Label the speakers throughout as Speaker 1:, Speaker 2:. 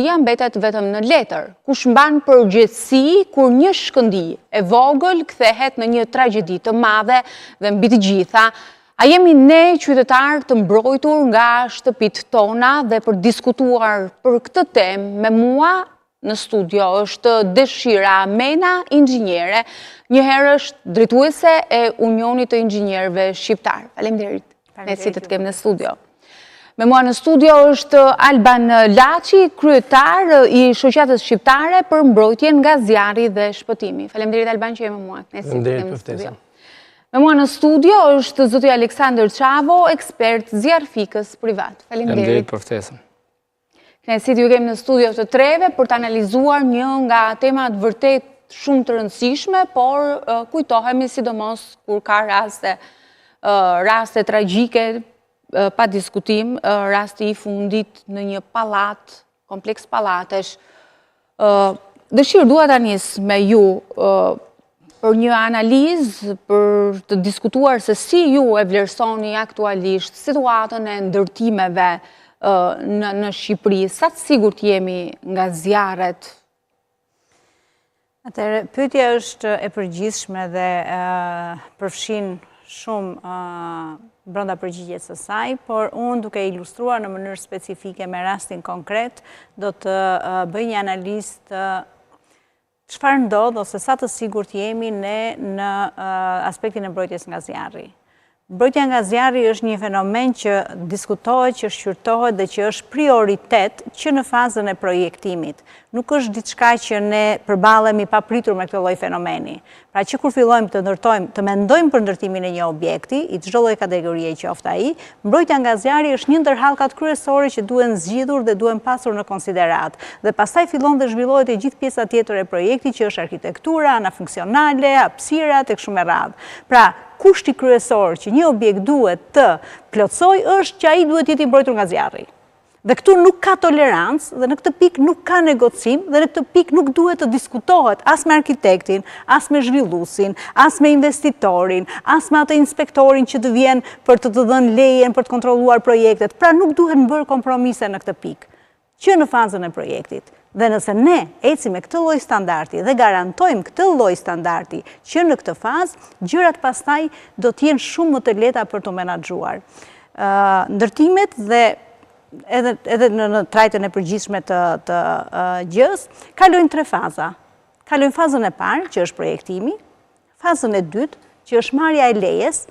Speaker 1: Mbetet vetëm në letër, kush mban përgjegjësi kur një shkëndi e vogël kthehet në një tragjedi të madhe dhe mbi të gjitha, a jemi ne qytetarë të mbrojtur nga shtëpitë tona dhe për diskutuar për këtë temë me mua në studio është Dëshira Mena, inxhiniere, njëherë është drejtuese e Unionit të Inxhinierëve Shqiptar. Faleminderit. Ne si të kemë në studio. Me mua në studio është Alban Laçi, kryetar i Shoqatës Shqiptare për mbrojtjen nga zjarri dhe shpëtimi. Faleminderit Alban që je me mua.
Speaker 2: Faleminderit për ftesën.
Speaker 1: Me mua në studio është zoti Aleksandër Çavo, ekspert zjarrfikës privat.
Speaker 2: Faleminderit për ftesën.
Speaker 1: Ne si ju kemi në studio të treve për të analizuar një nga temat vërtet shumë të rëndësishme, por kujtohemi sidomos kur ka raste tragjike, pa diskutim, rasti i fundit në një pallat, kompleks pallatesh. Dëshirë dua ta nis me ju për një analizë, për të diskutuar se si ju e vlerësoni aktualisht situatën e ndërtimeve në Shqipëri. Sa të sigurt jemi nga zjarret?
Speaker 3: Atëherë, pyetja është e përgjithshme dhe përfshin shumë brenda përgjigjes së saj, por unë duke ilustruar në mënyrë specifike me rastin konkret, do të bëj një analizë të çfarë ndodh ose sa të sigurt jemi ne në aspektin e mbrojtjes nga zjarri. Mbrojtja nga zjarri është një fenomen që diskutohet, që shqyrtohet dhe që është prioritet që në fazën e projektimit. Nuk është diçka që ne përballemi papritur me këtë lloj fenomeni. Pra që kur fillojmë të ndërtojmë, të mendojmë për ndërtimin e një objekti, i çdo lloj kategorie qoftë ai, mbrojtja nga zjarri është një ndër hallkat kryesore që duhen zgjidhur dhe duhen pasur në konsiderat. Dhe pastaj fillon dhe zhvillohet e gjithë pjesa tjetër e projektit që është arkitektura, ana funksionale, hapësirat e kështu me radhë. Pra, kushti kryesor që një objekt duhet të plotësoj është që ai duhet jetë i mbrojtur nga zjarri. Dhe këtu nuk ka tolerancë dhe në këtë pikë nuk ka negocim dhe në këtë pikë nuk duhet të diskutohet as me arkitektin, as me zhvilluesin, as me investitorin, as me atë inspektorin që të vjen për të dhënë lejen për të kontrolluar projektet. Pra nuk duhet bërë kompromise në këtë pikë, që në fazën e projektit. Dhe nëse ne ecim me këtë lloj standardi dhe garantojmë këtë lloj standardi që në këtë fazë, gjërat pastaj do të jenë shumë më të lehta për të menaxhuar. Ndërtimet dhe edhe në trajtën e përgjithshme të gjës, kalojnë 3 faza. Kalojnë fazën e parë, që është projektimi, fazën e dytë, që është marrja e lejes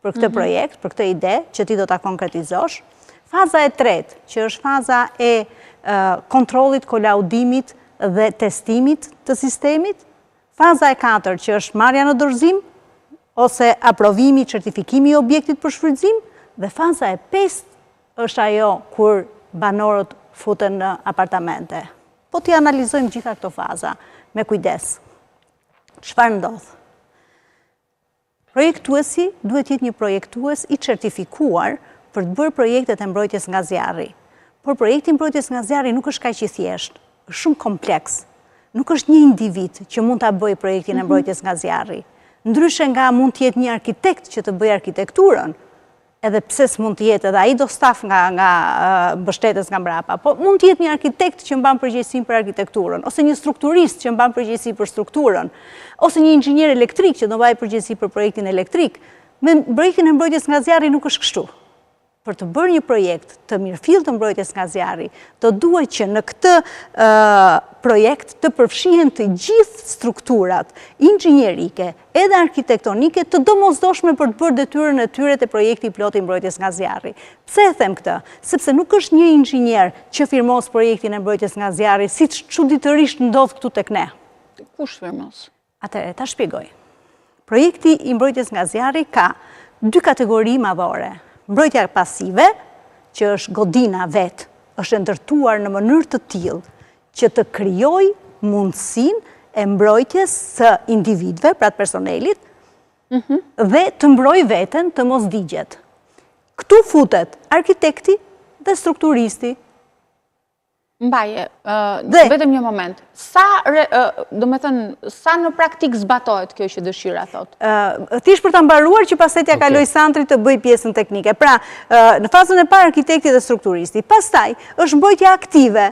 Speaker 3: për këtë projekt, për këtë ide, që ti do ta konkretizosh, faza e tretë, që është faza e kontrollit, kolaudimit dhe testimit të sistemit, faza e katërt, që është marrja në dorëzim, ose aprovimi, certifikimi i objektit për shfrytëzim, dhe faza e pestë është ajo kur banorët futen në apartamente. Po t'i analizojmë gjitha këto faza me kujdes. Çfarë ndodh? Projektuesi duhet jetë një projektues i certifikuar për të bërë projektet e mbrojtjes nga zjarri. Por projekti mbrojtjes nga zjarri nuk është kaq i thjeshtë, është shumë kompleks. Nuk është një individ që mund ta bëjë projektin e mbrojtjes nga zjarri. Ndryshe nga mund të jetë një arkitekt që të bëjë arkitekturën, edhe pse s'mund të jetë, edhe ai do staf nga mbështetës nga mbrapa, po mund të jetë një arkitekt që mban përgjegjësinë për arkitekturën, ose një strukturist që mban përgjegjësi për strukturën, ose një inxhinier elektrik që do mbajë përgjegjësi për projektin elektrik. Me projektin e mbrojtjes nga zjarri nuk është kështu. Për të bërë një projekt të mirëfillt të mbrojtjes nga zjarri, do duhet që në këtë projekt të përfshihen të gjithë strukturat inxhinierike edhe arkitektonike të domosdoshme për të bërë detyrën e tyre te projekti i plotë i mbrojtjes nga zjarri. Pse e them këtë? Sepse nuk është një inxhinier që firmos projektin e mbrojtjes nga zjarri, siç çuditërisht ndodh këtu tek ne.
Speaker 1: Kush firmos?
Speaker 3: Atëherë, ta shpjegoj. Projekti i mbrojtjes nga zjarri ka 2 kategori madhore. Mbrojtja pasive, që është godina vetë, është ndërtuar në mënyrë të tillë që të krijojë mundësinë e mbrojtjes së individëve, pra të personelit, dhe të mbrojë veten të mos digjet. Këtu futet arkitekti dhe strukturisti.
Speaker 1: Mbaje, vetëm një moment. Sa në praktik zbatohet kjo që dëshira thot?
Speaker 3: Thjesht për ta mbaruar që pastaj t'ja kaloj Sandrit të bëj pjesën teknike. Pra, në fazën e parë arkitekti dhe strukturisti. Pastaj është mbrojtja aktive,